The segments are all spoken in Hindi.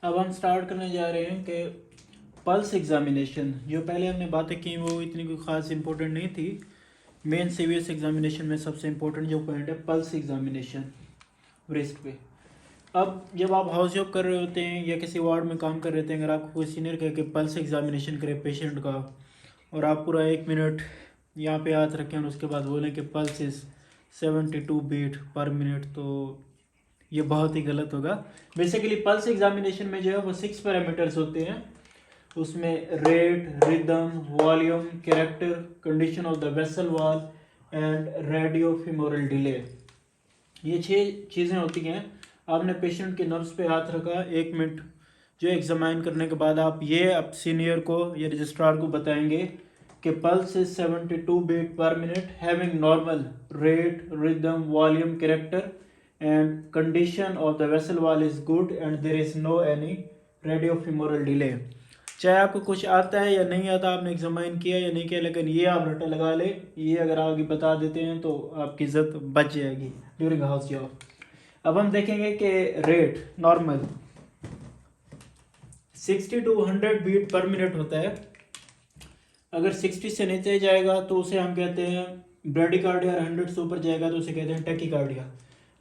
अब हम स्टार्ट करने जा रहे हैं कि पल्स एग्जामिनेशन, जो पहले हमने बातें की वो इतनी कोई ख़ास इंपॉर्टेंट नहीं थी। मेन सीवीएस एग्जामिनेशन में सबसे इम्पोर्टेंट जो पॉइंट है पल्स एग्जामिनेशन रिस्ट पे। अब जब आप हाउस जॉब कर रहे होते हैं या किसी वार्ड में काम कर रहे होते हैं, अगर आपको कोई सीनियर कहे कि पल्स एग्जामिनेशन करे पेशेंट का, और आप पूरा 1 मिनट यहाँ पे हाथ रखें और उसके बाद बोलें कि pulse is 72 beat per minute, तो ये बहुत ही गलत होगा। बेसिकली पल्स एग्जामिनेशन में जो है वो 6 पैरामीटर्स होते हैं। उसमें rate, rhythm, volume, character, condition of the vessel wall and radio femoral delay, ये 6 चीज़ें होती हैं। आपने पेशेंट के नर्व्स पे हाथ रखा 1 मिनट, जो एग्जामाइन करने के बाद आप ये अब सीनियर को या रजिस्ट्रार को बताएंगे कि pulse is 72 beat per minute having normal rate, rhythm, volume, character and condition of the vessel wall is good and there is no any radio femoral delay. चाहे आपको कुछ आता है या नहीं आता, आपने एग्जामाइन किया या नहीं किया, लेकिन ये आप रट्टा लगा ले, ये अगर आगे बता देते हैं तो आपकी इज्जत बच जाएगी ड्यूरिंग हाउस जॉब। अब हम देखेंगे कि rate normal 60 to 100 beat per minute होता है। अगर 60 से नीचे जाएगा तो उसे हम कहते हैं ब्रेडिकार्डिया, 100 से ऊपर जाएगा तो उसे कहते हैं टैकीकार्डिया।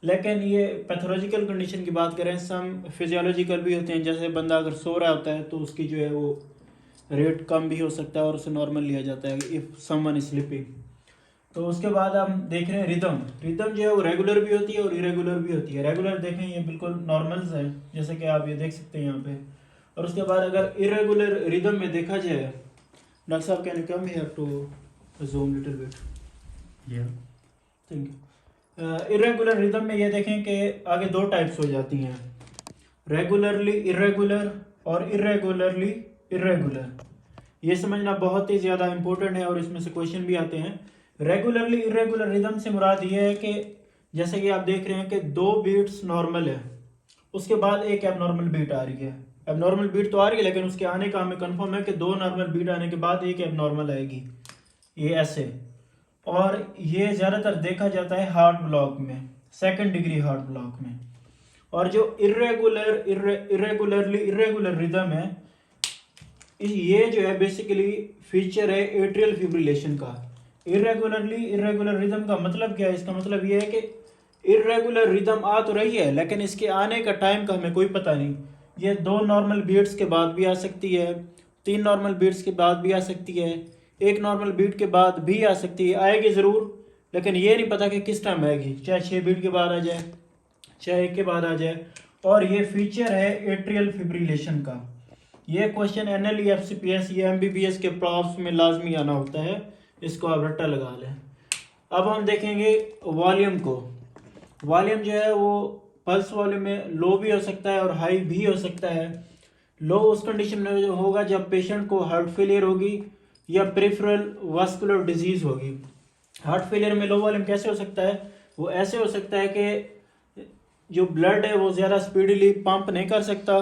लेकिन ये पैथोलॉजिकल कंडीशन की बात करें, सम फिजियोलॉजिकल भी होते हैं, जैसे बंदा अगर सो रहा होता है तो उसकी जो है वो रेट कम भी हो सकता है और उसे नॉर्मल लिया जाता है इफ़ समवन इज स्लीपिंग। तो उसके बाद हम देख रहे हैं रिदम। रिदम जो है वो रेगुलर भी होती है और इरेगुलर भी होती है। रेगुलर देखें ये बिल्कुल नॉर्मल्स है, जैसे कि आप ये देख सकते हैं यहाँ पे। और उसके बाद अगर इरेगुलर रिदम में देखा जाए, डॉक्टर साहब can you come here to zoom little bit, thank you. Irregular rhythm में ये देखें कि आगे 2 टाइप्स हो जाती हैं, रेगुलरली इरेगुलर और इरेगुलरली इरेगुलर। ये समझना बहुत ही ज़्यादा इंपॉर्टेंट है और इसमें से क्वेश्चन भी आते हैं। रेगुलरली इरेगुलर रिदम से मुराद ये है कि जैसे कि आप देख रहे हैं कि 2 बीट्स नॉर्मल है, उसके बाद एक एबनॉर्मल बीट आ रही है। एबनॉर्मल बीट तो आ रही है लेकिन उसके आने का हमें कंफर्म है कि 2 नॉर्मल बीट आने के बाद एक एबनॉर्मल आएगी, ये ऐसे। और ये ज़्यादातर देखा जाता है हार्ट ब्लॉक में, 2nd डिग्री हार्ट ब्लॉक में। और जो इरेगुलरली इरेगुलर रिदम है, ये जो है बेसिकली फीचर है एट्रियल फिब्रिलेशन का। इरेगुलरली इरेगुलर रिदम का मतलब क्या है? इसका मतलब ये है कि इरेगुलर रिदम आ तो रही है लेकिन इसके आने का टाइम का हमें कोई पता नहीं। ये 2 नॉर्मल बीट्स के बाद भी आ सकती है, 3 नॉर्मल बीट्स के बाद भी आ सकती है, 1 नॉर्मल बीट के बाद भी आ सकती है, आएगी ज़रूर, लेकिन ये नहीं पता कि किस टाइम आएगी, चाहे 6 बीट के बाद आ जाए, चाहे 1 के बाद आ जाए। और ये फीचर है एट्रियल फिब्रिलेशन का। ये क्वेश्चन एनएलई एफसीपीएस ये एमबीबीएस के प्रॉब्स में लाजमी आना होता है, इसको आप रट्टा लगा लें। अब हम देखेंगे वॉल्यूम को। वॉल्यूम जो है वो पल्स वॉल्यूम में लो भी हो सकता है और हाई भी हो सकता है। लो उस कंडीशन में जो होगा जब पेशेंट को हार्ट फेलियर होगी या पेरिफेरल वास्कुलर डिजीज होगी। हार्ट फेलियर में लो वॉल्यूम कैसे हो सकता है? वो ऐसे हो सकता है कि जो ब्लड है वो ज़्यादा स्पीडली पंप नहीं कर सकता,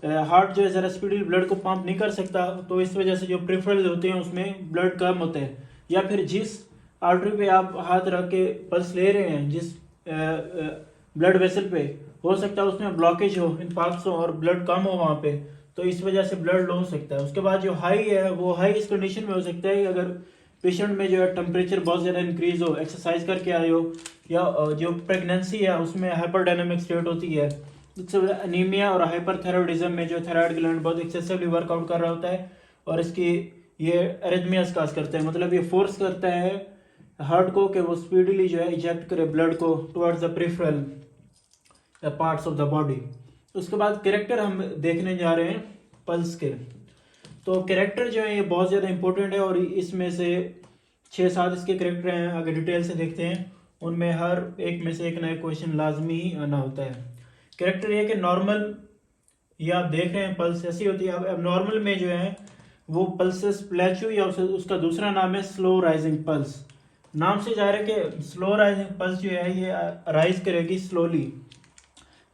हार्ट जो है ज़रा स्पीडली ब्लड को पंप नहीं कर सकता, तो इस वजह से जो पेरिफेरल होते हैं उसमें ब्लड कम होता है। या फिर जिस आर्टरी पे आप हाथ रख के पल्स ले रहे हैं, जिस ब्लड वेसल पे, हो सकता है उसमें ब्लॉकेज हो, इन्फाक्ट्स हो और ब्लड कम हो वहाँ पे, तो इस वजह से ब्लड लो हो सकता है। उसके बाद जो हाई है वो हाई इस कंडीशन में हो सकता है अगर पेशेंट में जो है टेम्परेचर बहुत ज़्यादा इंक्रीज हो, एक्सरसाइज करके आए हो, या जो प्रेगनेंसी है उसमें हाइपरडायनामिक स्टेट होती है, अनीमिया और हाइपरथायरॉयडिज्म में जो थायराइड ग्लैंड बहुत एक्सेसिवली वर्कआउट कर रहा होता है और इसकी ये एरिथमियास काज करता है, मतलब ये फोर्स करता है हार्ट को कि वो स्पीडली जो है इजेक्ट करे ब्लड को towards the peripheral parts of the body. उसके बाद कैरेक्टर हम देखने जा रहे हैं पल्स के। तो कैरेक्टर जो है ये बहुत ज़्यादा इंपॉर्टेंट है और इसमें से 6-7 इसके कैरेक्टर हैं, अगर डिटेल से देखते हैं उनमें हर एक में से एक नया क्वेश्चन लाजमी ही आना होता है। कैरेक्टर ये कि नॉर्मल, ये आप देख रहे हैं पल्स ऐसी होती है। अब नॉर्मल में जो है वो पल्सेस प्लेचू या उसका दूसरा नाम है स्लो राइजिंग पल्स। नाम से जा रहा है कि स्लो राइजिंग पल्स जो है ये राइज करेगी स्लोली।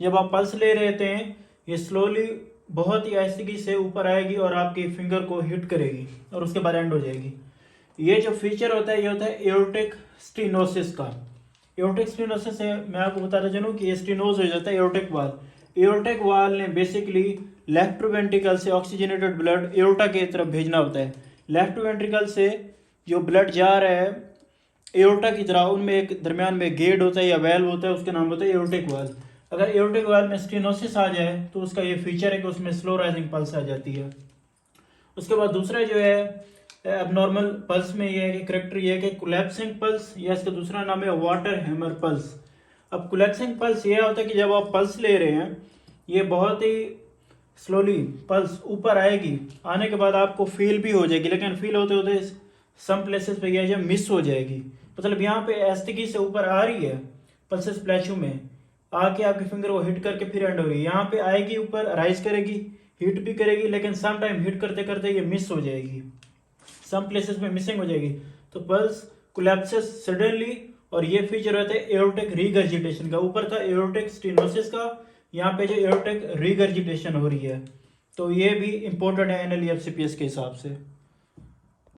जब आप पल्स ले रहे थे ये स्लोली बहुत ही आहिस्ती से ऊपर आएगी और आपकी फिंगर को हिट करेगी और उसके बाद एंड हो जाएगी। ये जो फीचर होता है ये होता है एओर्टिक स्टेनोसिस का। एओर्टिक स्टेनोसिस से मैं आपको बताता चलूँ कि ये स्टेनोज हो जाता है एओर्टिक वाल। एओर्टिक वाल ने बेसिकली लेफ्ट वेंट्रिकल से ऑक्सीजनेटेड ब्लड एओर्टा की तरफ भेजना होता है। लेफ्ट वेंट्रिकल से जो ब्लड जा रहा है एओर्टा की तरह, उनमें एक दरमियान में गेट होता है या वेल्व होता है, उसका नाम होता है एओर्टिक वाल्व। अगर एओर्टिक वाल्व में स्टेनोसिस आ जाए तो उसका ये फीचर है कि उसमें स्लो राइजिंग पल्स आ जाती है। उसके बाद दूसरा जो है एबनॉर्मल पल्स में ये है कि करेक्टर ये है कि कोलैप्सिंग पल्स, या इसका दूसरा नाम है वाटर हैमर पल्स। अब कोलैप्सिंग पल्स ये होता है कि जब आप पल्स ले रहे हैं ये बहुत ही स्लोली पल्स ऊपर आएगी, आने के बाद आपको फील भी हो जाएगी, लेकिन फील होते होते सम प्लेसेस पे यह जब मिस हो जाएगी। मतलब यहाँ पे एस्टिकी से ऊपर आ रही है पल्सेस प्लेचू में, आके आपके फिंगर को हिट करके फिर एंड होगी, यहाँ पे आएगी ऊपर राइज करेगी, हिट भी करेगी, लेकिन सम टाइम हिट करते करते ये मिस हो जाएगी, सम प्लेसेस में मिसिंग हो जाएगी। तो पल्स कोलैप्सेस सडनली, और ये फीचर रहता है एओर्टिक रीगर्जिटेशन का। ऊपर था एओर्टिक स्टेनोसिस का, यहाँ पे जो एओर्टिक रीगर्जिटेशन हो रही है। तो ये भी इंपॉर्टेंट है एनएलईएफसीपीएस के हिसाब से।